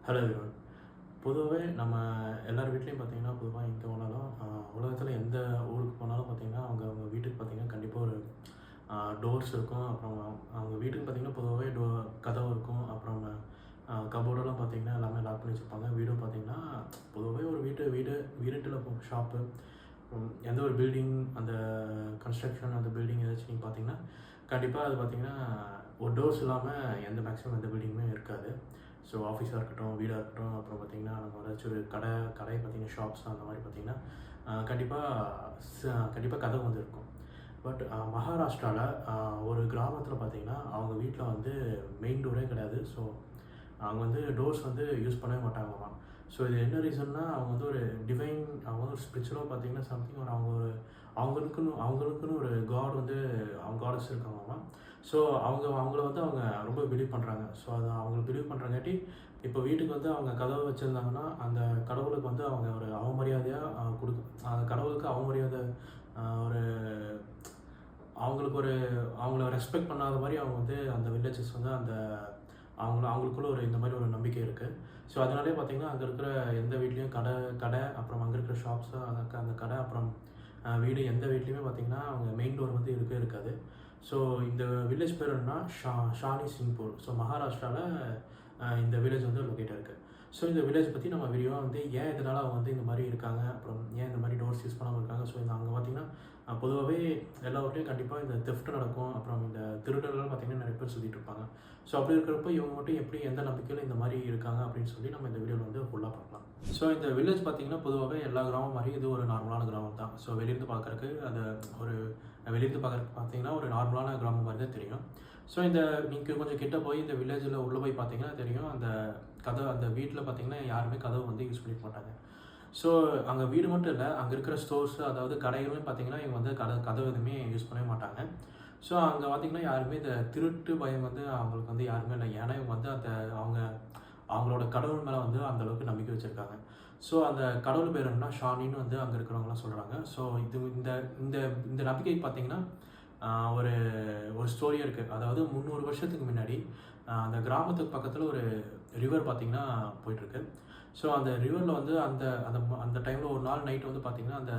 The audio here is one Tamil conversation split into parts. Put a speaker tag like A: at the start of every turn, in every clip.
A: Hello everyone. பொதுவாகவே நம்ம எல்லார் வீட்லேயும் பார்த்தீங்கன்னா, பொதுவாக எங்கே போனாலும் உலகத்தில் எந்த ஊருக்கு போனாலும் பார்த்தீங்கன்னா, அவங்க அவங்க வீட்டுக்கு பார்த்தீங்கன்னா, கண்டிப்பாக ஒரு டோர்ஸ் இருக்கும். அப்புறம் அவங்க வீட்டுக்கு பார்த்தீங்கன்னா, பொதுவாகவே கதவு இருக்கும். அப்புறம் கபோர்டெல்லாம் பார்த்தீங்கன்னா, எல்லாமே லாக் பண்ணி வச்சுருப்பாங்க. வீடும் பார்த்தீங்கன்னா, பொதுவாகவே ஒரு வீடுன்ட்டு ஷாப்பு, எந்த ஒரு பில்டிங், அந்த கன்ஸ்ட்ரக்ஷன், அந்த பில்டிங் ஏதாச்சும் நீங்கள் பார்த்தீங்கன்னா, கண்டிப்பாக அது பார்த்தீங்கன்னா, ஒரு டோர்ஸ் இல்லாமல் மேக்ஸிமம் எந்த பில்டிங்குமே இருக்காது. ஸோ ஆஃபீஸாக இருக்கட்டும், வீடாக இருக்கட்டும், அப்புறம் பார்த்திங்கன்னா நம்ம ஏதாச்சும் ஒரு கடை பார்த்திங்கன்னா ஷாப்ஸ் அந்த மாதிரி பார்த்திங்கன்னா கண்டிப்பாக கதவு வந்து இருக்கும். பட் மகாராஷ்டிராவில் ஒரு கிராமத்தில் பார்த்திங்கன்னா அவங்க வீட்டில் வந்து மெயின் டோரே கிடையாது. ஸோ அவங்க வந்து டோர்ஸ் வந்து யூஸ் பண்ணவே மாட்டாங்களாம். ஸோ இது என்ன ரீசன்னா, அவங்க வந்து ஒரு அவங்க வந்து ஒரு ஸ்பிரிச்சுவலாக பார்த்திங்கன்னா சம்திங் ஒரு அவங்களுக்குன்னு ஒரு காட் வந்து அவங்க காடஸ் இருக்காங்களாம். ஸோ அவங்கள வந்து அவங்க ரொம்ப பிலீவ் பண்ணுறாங்க. ஸோ அதை அவங்க பிலீவ் பண்ணுறங்காட்டி இப்போ வீட்டுக்கு வந்து அவங்க கதவை வச்சுருந்தாங்கன்னா, அந்த கடவுளுக்கு வந்து அவங்க ஒரு அவமரியாதையாக அந்த கடவுளுக்கு அவமரியாதை, ஒரு அவங்களுக்கு ஒரு அவங்கள ரெஸ்பெக்ட் பண்ணாத மாதிரி அவங்க வந்து அந்த வில்லேஜஸ் வந்து அவங்களுக்குள்ள ஒரு இந்த மாதிரி ஒரு நம்பிக்கை இருக்குது. ஸோ அதனாலே பார்த்திங்கன்னா, அங்கே இருக்கிற எந்த வீட்லேயும் கடை அப்புறம் அங்கே இருக்கிற ஷாப்ஸு, அந்த கடை அப்புறம் வீடு எந்த வீட்லேயுமே பார்த்திங்கன்னா அவங்க மெயின் டோர் வந்து இருக்காது. ஸோ இந்த வில்லேஜ் பேர் என்னன்னா ஷானி சிங்பூர். ஸோ மகாராஷ்டிராவில் இந்த வில்லேஜ் வந்து லொக்கேட் இருக்குது. ஸோ இந்த வில்லேஜ் பற்றி நம்ம விரிவாக வந்து ஏன் இதனால் அவங்க வந்து இந்த மாதிரி இருக்காங்க, அப்புறம் ஏன் இந்த மாதிரி டோர்ஸ் யூஸ் பண்ணாமல் இருக்காங்க. ஸோ அங்கே பார்த்திங்கன்னா பொதுவாகவே எல்லா ஊர்லேயும் கண்டிப்பாக இந்த தெஃப்ட் நடக்கும். அப்புறம் இந்த திருடர்கள் பார்த்திங்கன்னா நிறைய பேர் சுற்றிட்டு இருப்பாங்க. ஸோ அப்படி இருக்கிறப்போ இவங்க மட்டும் எப்படி எந்த நம்பிக்கையில் இந்த மாதிரி இருக்காங்க அப்படின்னு சொல்லி நம்ம இந்த வீடியோவில் வந்து ஃபுல்லாக பார்க்கலாம். ஸோ இந்த வில்லேஜ் பார்த்திங்கன்னா பொதுவாகவே எல்லா கிராமம் மாதிரி இது ஒரு நார்மலான கிராமம் தான். ஸோ வெளியிருந்து பார்க்குறதுக்கு பார்த்தீங்கன்னா ஒரு நார்மலான கிராமம் மாதிரி தான் தெரியும். ஸோ நீங்கள் கொஞ்சம் கிட்ட போய் இந்த வில்லேஜில் உள்ளே போய் பார்த்தீங்கன்னா தெரியும், அந்த வீட்டில் பார்த்தீங்கன்னா யாருமே கதவு வந்து யூஸ் பண்ணிக்க மாட்டாங்க. ஸோ அங்கே வீடு மட்டும் இல்லை, அங்கே இருக்கிற ஸ்டோர்ஸ், அதாவது கடைகளும் பார்த்தீங்கன்னா இவங்க வந்து கதவு எதுவுமே யூஸ் பண்ணவே மாட்டாங்க. ஸோ அங்கே பார்த்தீங்கன்னா யாருமே இந்த திருட்டு பயம் வந்து அவங்களுக்கு வந்து யாருமே இல்லை. ஏன்னா இவங்க வந்து அவங்களோட கடவுள் மேலே வந்து அந்தளவுக்கு நம்பிக்கை வச்சுருக்காங்க. ஸோ அந்த கடவுள் பேர் என்னன்னா ஷானின்னு வந்து அங்கே இருக்கிறவங்களாம் சொல்கிறாங்க. ஸோ இந்த நம்பிக்கைக்கு பார்த்தீங்கன்னா ஒரு ஸ்டோரியாக இருக்குது. அதாவது 300 வருஷத்துக்கு முன்னாடி அந்த கிராமத்துக்கு பக்கத்தில் ஒரு ரிவர் பார்த்திங்கன்னா போயிட்டுருக்கு. ஸோ அந்த ரிவரில் வந்து அந்த டைமில் ஒரு நாள் நைட்டு வந்து பார்த்திங்கன்னா அந்த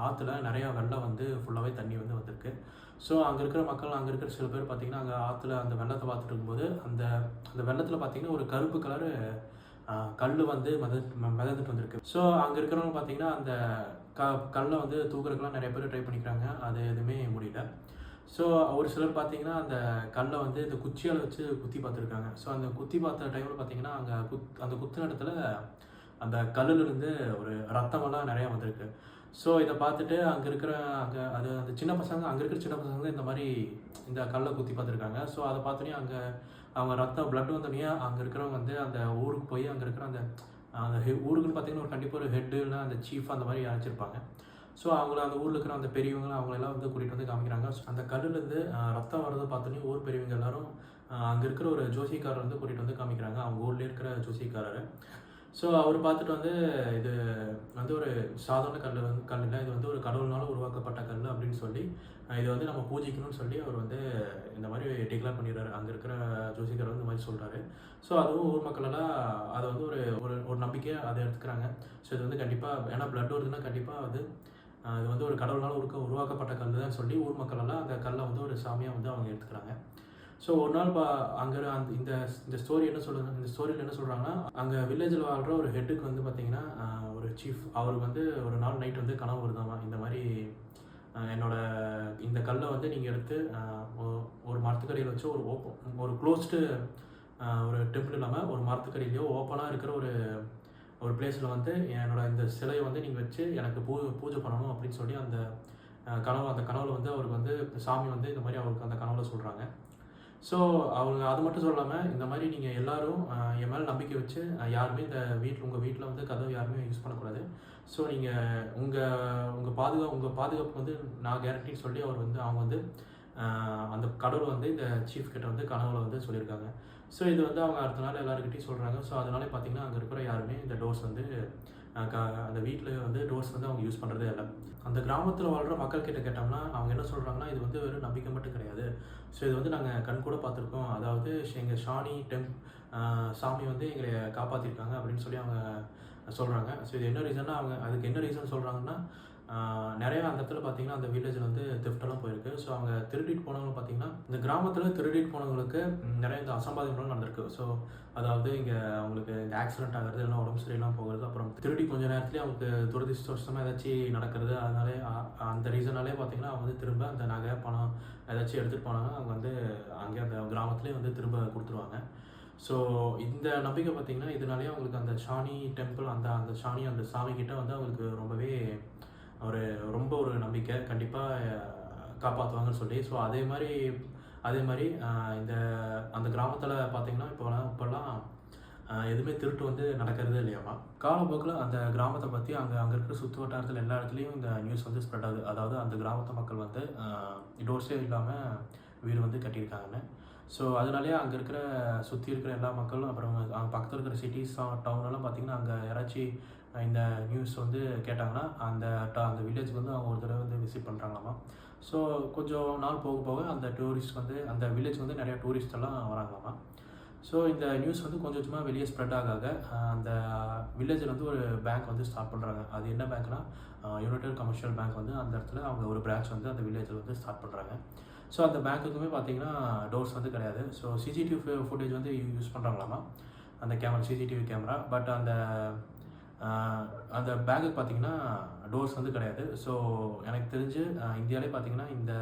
A: ஆற்றுல நிறையா வெள்ளம் வந்து ஃபுல்லாகவே தண்ணி வந்து வந்திருக்கு. ஸோ அங்கே இருக்கிற மக்கள், அங்கே இருக்கிற சில பேர் பார்த்திங்கன்னா அங்கே ஆற்றுல அந்த வெள்ளத்தை பார்த்துட்டு இருக்கும்போது அந்த வெள்ளத்தில் பார்த்திங்கன்னா ஒரு கருப்பு கலரு கல் வந்து மிதந்துட்டு வந்திருக்கு. ஸோ அங்கே இருக்கிறவங்க பார்த்திங்கன்னா அந்த கல்லை வந்து தூக்குறதுக்குலாம் நிறைய பேர் ட்ரை பண்ணிக்கிறாங்க. அது எதுவுமே முடியல. ஸோ ஒரு சிலர் பார்த்திங்கன்னா அந்த கல்லை வந்து இந்த குச்சியால் வச்சு குத்தி பார்த்துருக்காங்க. ஸோ அந்த குத்தி பார்த்த டைமில் பார்த்திங்கன்னா அந்த குத்துன இடத்துல அந்த கல்லுலேருந்து ஒரு ரத்தமெல்லாம் நிறையா வந்திருக்கு. ஸோ இதை பார்த்துட்டு அங்கே இருக்கிற அந்த சின்ன பசங்க, அங்கே இருக்கிற சின்ன பசங்க இந்த மாதிரி இந்த கல்லை குத்தி பார்த்துருக்காங்க. ஸோ அதை பார்த்தோன்னே அவங்க பிளட் வந்தோடனே அங்கே இருக்கிறவங்க வந்து அந்த ஊருக்கு போய் அங்கே இருக்கிற அந்த ஊருக்குன்னு பார்த்திங்கன்னா ஒரு கண்டிப்பாக ஒரு ஹெட்டு இல்லை அந்த சீஃப் அந்த மாதிரி அழைச்சிருப்பாங்க. ஸோ அந்த ஊரில் இருக்கிற அந்த பெரியவங்க அவங்களெல்லாம் வந்து கூட்டிகிட்டு வந்து காமிக்கிறாங்க. அந்த கல்லுலேருந்து ரத்தம் வர்றதை பார்த்தோன்னே ஊர் பெரியவங்க எல்லாரும் அங்கே இருக்கிற ஒரு ஜோசிக்காரர் வந்து கூட்டிகிட்டு வந்து காமிக்கிறாங்க, அவங்க ஊர்லேயே இருக்கிற ஜோசிக்காரர். ஸோ அவர் பார்த்துட்டு வந்து இது வந்து ஒரு சாதாரண கல் இல்லை, இது வந்து ஒரு கடவுள்னால உருவாக்கப்பட்ட கல் அப்படின்னு சொல்லி இதை வந்து நம்ம பூஜிக்கணும்னு சொல்லி அவர் வந்து இந்த மாதிரி டிக்ளேர் பண்ணிடுறாரு. அங்கே இருக்கிற ஜோசிக்காரர் வந்து இந்த மாதிரி சொல்கிறாரு. ஸோ அதுவும் ஊர் மக்களெல்லாம் அதை வந்து ஒரு நம்பிக்கையாக அதை எடுத்துக்கிறாங்க. ஸோ இது வந்து கண்டிப்பாக, ஏன்னா பிளட் வருதுன்னா கண்டிப்பாக இது வந்து ஒரு கடவுளால் உருவாக்கப்பட்ட கல் தான் சொல்லி ஊர் மக்களெல்லாம் அந்த கல்லை வந்து ஒரு சாமியாக வந்து அவங்க எடுத்துக்கிறாங்க. ஸோ ஒரு நாள் அங்கே இந்த ஸ்டோரியில் என்ன சொல்கிறாங்கன்னா, அங்கே வில்லேஜில் வாழ்கிற ஒரு ஹெட்டுக்கு வந்து பார்த்திங்கன்னா ஒரு சீஃப், அவருக்கு வந்து ஒரு நாள் நைட் வந்து கனவு வருதாமா, இந்த மாதிரி இந்த கல்லை வந்து நீங்கள் எடுத்து ஒரு மரத்துக்கடியில் வச்சு ஒரு க்ளோஸ்டு ஒரு டெம்பிள் இல்லாமல் ஒரு மரத்துக்கடியிலையோ ஓப்பனாக இருக்கிற ஒரு பிளேஸில் வந்து இந்த சிலையை வந்து நீங்கள் வச்சு எனக்கு பூஜை பண்ணணும் அப்படின்னு சொல்லி அந்த கனவில் வந்து அவருக்கு வந்து சாமி வந்து இந்த மாதிரி அவருக்கு அந்த கனவில் சொல்கிறாங்க. ஸோ அவங்க அது மட்டும் சொல்லாமல் இந்த மாதிரி நீங்கள் எல்லோரும் என் மேலே நம்பிக்கை வச்சு யாருமே உங்கள் வீட்டில் வந்து கதவு யாருமே யூஸ் பண்ணக்கூடாது. ஸோ நீங்கள் உங்கள் பாதுகாப்பு வந்து நான் கேரண்டின்னு சொல்லி அவங்க வந்து அந்த கடவுள் வந்து இந்த சீஃப் கிட்ட வந்து கனவுல வந்து சொல்லியிருக்காங்க. ஸோ இது வந்து அவங்க அடுத்த நாள் எல்லாருக்கிட்டையும் சொல்கிறாங்க. ஸோ அதனாலே பார்த்திங்கன்னா அங்கே இருக்கிற யாருமே இந்த டோர்ஸ் வந்து அந்த வீட்டில் வந்து டோர்ஸ் வந்து அவங்க யூஸ் பண்ணுறதே இல்லை. அந்த கிராமத்தில் வாழ்கிற மக்கள் கிட்ட கேட்டோம்னா அவங்க என்ன சொல்கிறாங்கன்னா, இது வந்து வெறும் நம்பிக்கை மட்டும் கிடையாது. ஸோ இது வந்து நாங்கள் கண்கூட பார்த்துருக்கோம். அதாவது எங்கள் ஷானி சாமி வந்து எங்களை காப்பாற்றிருக்காங்க அப்படின்னு சொல்லி அவங்க சொல்கிறாங்க. ஸோ இது என்ன ரீசன்னா, அவங்க அதுக்கு என்ன ரீசன் சொல்கிறாங்கன்னா, நிறையா அந்த இடத்துல பார்த்தீங்கன்னா அந்த வில்லேஜில் வந்து தெஃப்டெல்லாம் போயிருக்கு. ஸோ அவங்க திருடிட்டு போனவங்க பார்த்தீங்கன்னா, இந்த கிராமத்தில் திருடிட்டு போனவங்களுக்கு நிறைய இந்த அசம்பாவிதங்களும் நடந்திருக்கு. ஸோ அதாவது இங்கே அவங்களுக்கு இந்த ஆக்சிடென்ட் ஆகிறது, இல்லைனா உடம்பு சரியில்லாமல் போகிறது, அப்புறம் திருடி கொஞ்சம் நேரத்துலேயே அவங்களுக்கு துரதிருஷ்டவசமாக ஏதாச்சும் நடக்கிறது. அதனாலே அந்த ரீசனாலே பார்த்தீங்கன்னா அவங்க வந்து திரும்ப அந்த நகை பணம் ஏதாச்சும் எடுத்துகிட்டு போனாங்க, அவங்க வந்து அங்கே அந்த கிராமத்துலேயே வந்து திரும்ப கொடுத்துருவாங்க. ஸோ இந்த நம்பிக்கை பார்த்திங்கன்னா இதனாலேயே அவங்களுக்கு அந்த ஷானி டெம்பிள் அந்த ஷானி அந்த சாமிக்கிட்ட வந்து அவங்களுக்கு ரொம்பவே ரொம்ப ஒரு நம்பிக்கை கண்டிப்பாக காப்பாற்றுவாங்கன்னு சொல்லி. ஸோ அதே மாதிரி இந்த அந்த கிராமத்தில் பார்த்திங்கன்னா இப்போல்லாம் எதுவுமே திருட்டு வந்து நடக்கிறதே இல்லையாமா. காலப்போக்கில் அந்த கிராமத்தை பற்றி அங்கே இருக்கிற சுற்று வட்டாரத்தில் எல்லா இடத்துலையும் இந்த நியூஸ் வந்து ஸ்ப்ரெட் ஆகுது. அதாவது அந்த கிராமத்து மக்கள் வந்து டோர்ஸே இல்லாமல் வீடு வந்து கட்டியிருக்காங்கன்னு. ஸோ அதனாலேயே அங்கே இருக்கிற சுற்றி இருக்கிற எல்லா மக்களும், அப்புறம் அங்கே பக்கத்தில் இருக்கிற சிட்டிஸ் டவுனெல்லாம் பார்த்திங்கன்னா அங்கே யாராச்சும் இந்த நியூஸ் வந்து கேட்டாங்கன்னா அந்த வில்லேஜுக்கு வந்து அவங்க ஒரு தடவை வந்து விசிட் பண்ணுறாங்களாமா. ஸோ கொஞ்சம் நாள் போக போக அந்த அந்த வில்லேஜ் வந்து நிறையா டூரிஸ்ட் எல்லாம் வராங்களாமா. ஸோ இந்த நியூஸ் வந்து கொஞ்சம் கொஞ்சமாக வெளியே ஸ்ப்ரெட் ஆக அந்த வில்லேஜில் வந்து ஒரு பேங்க் வந்து ஸ்டார்ட் பண்ணுறாங்க. அது என்ன பேங்க்னா, யுனைடெட் கமர்ஷியல் பேங்க் வந்து அந்த இடத்துல அவங்க ஒரு பிரான்ச் வந்து அந்த வில்லேஜில் வந்து ஸ்டார்ட் பண்ணுறாங்க. ஸோ அந்த பேங்க்குக்குமே பார்த்தீங்கன்னா டோர்ஸ் வந்து கிடையாது. ஸோ சிசிடிவி ஃபுட்டேஜ் வந்து யூஸ் பண்ணுறாங்களாமா, அந்த சிசிடிவி கேமரா. பட் அந்த பேங்குக்கு பார்த்தீங்கன்னா டோர்ஸ் வந்து கிடையாது. ஸோ எனக்கு தெரிஞ்சு இந்தியாவிலே பார்த்தீங்கன்னா இந்த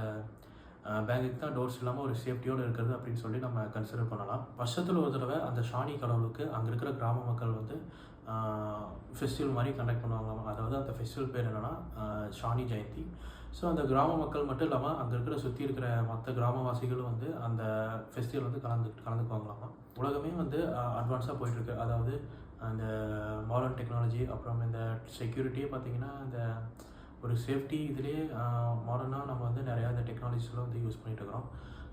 A: பேங்குக்கு தான் டோர்ஸ் இல்லாமல் ஒரு சேஃப்டியோடு இருக்கிறது அப்படின்னு சொல்லி நம்ம கன்சிடர் பண்ணலாம். வருஷத்தில் ஒரு தடவை அந்த ஷானி கடவுளுக்கு அங்கே இருக்கிற கிராம மக்கள் வந்து ஃபெஸ்டிவல் மாதிரி கண்டக்ட் பண்ணுவாங்களாம். அதாவது அந்த ஃபெஸ்டிவல் பேர் என்னென்னா ஷானி ஜெயந்தி. ஸோ அந்த கிராம மக்கள் மட்டும் இல்லாமல் அங்கே இருக்கிற சுற்றி இருக்கிற மற்ற கிராமவாசிகளும் வந்து அந்த ஃபெஸ்டிவல் வந்து கலந்துக்குவாங்களாமா. உலகமே வந்து அட்வான்ஸாக போயிட்டுருக்கு. அதாவது அந்த மாடர்ன் டெக்னாலஜி, அப்புறம் இந்த செக்யூரிட்டியே பார்த்திங்கன்னா இந்த ஒரு சேஃப்டி இதுலேயே மாடர்னாக நம்ம வந்து நிறையா இந்த டெக்னாலஜிஸ்லாம் வந்து யூஸ் பண்ணிகிட்டு இருக்கிறோம்.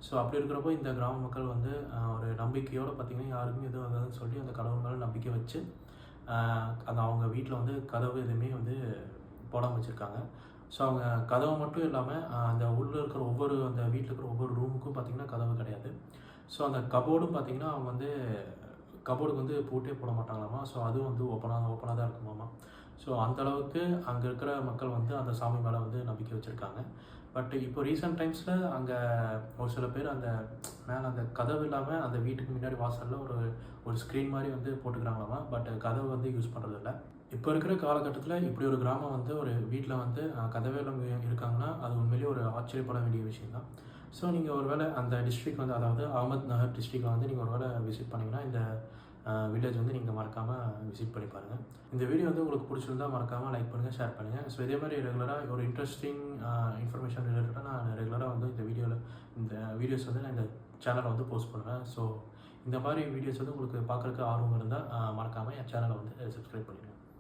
A: ஸோ அப்படி இருக்கிறப்போ இந்த கிராம மக்கள் வந்து ஒரு நம்பிக்கையோடு பார்த்திங்கன்னா யாருக்குமே எதுவும் வந்ததுன்னு சொல்லி அந்த கடவுள் மேலே நம்பிக்கை வச்சு அவங்க வீட்டில் வந்து கதவு எதுவுமே வந்து போடாமல் வச்சுருக்காங்க. ஸோ அவங்க கதவு மட்டும் இல்லாமல் அந்த உள்ளே இருக்கிற அந்த வீட்டில் இருக்கிற ஒவ்வொரு ரூமுக்கும் பார்த்திங்கன்னா கதவு கிடையாது. ஸோ அந்த கபோர்டும் பார்த்திங்கன்னா அவங்க வந்து கபோர்டுக்கு வந்து பூட்டே போட மாட்டாங்களாமா. ஸோ அதுவும் வந்து ஓப்பனாக தான் இருக்குமாமா. ஸோ அந்தளவுக்கு அங்கே இருக்கிற மக்கள் வந்து அந்த சாமி மேலே வந்து நம்பிக்கை வச்சுருக்காங்க. பட் இப்போ ரீசெண்ட் டைம்ஸில் அங்கே ஒரு சில பேர் அந்த மேலே அந்த கதவு இல்லாமல் அந்த வீட்டுக்கு முன்னாடி வாசலில் ஒரு ஸ்க்ரீன் மாதிரி வந்து போட்டுக்கிறாங்களாமா. பட் கதவு வந்து யூஸ் பண்ணுறதில்ல. இப்போ இருக்கிற காலகட்டத்தில் இப்படி ஒரு கிராமம் வந்து ஒரு வீட்டில் வந்து கதவே இல்லாமல் இருக்காங்கன்னா அது உண்மையிலேயே ஒரு ஆச்சரியப்பட வேண்டிய விஷயம் தான். ஸோ நீங்கள் ஒரு வேளை அந்த டிஸ்ட்ரிக்ட் வந்து, அதாவது அகமத் நகர் டிஸ்ட்ரிக்டில் வந்து நீங்கள் ஒரு வேளை விசிட் பண்ணிங்கன்னா இந்த வில்லேஜ் வந்து நீங்கள் மறக்காமல் விசிட் பண்ணி பாருங்கள். இந்த வீடியோ வந்து உங்களுக்கு பிடிச்சிருந்தா மறக்காமல் லைக் பண்ணுங்கள், ஷேர் பண்ணுங்கள். ஸோ இதே மாதிரி ரெகுலராக ஒரு இன்ட்ரெஸ்டிங் இன்ஃபர்மேஷன் ரிலேட்டடாக நான் ரெகுலராக வந்து இந்த வீடியோஸ் வந்து நான் இந்த சேனலை வந்து போஸ்ட் பண்ணுவேன். ஸோ இந்த மாதிரி வீடியோஸ் வந்து உங்களுக்கு பார்க்குறதுக்கு ஆர்வம் இருந்தால் மறக்காமல் என் சேனலை வந்து சப்ஸ்கிரைப் பண்ணிடுங்க.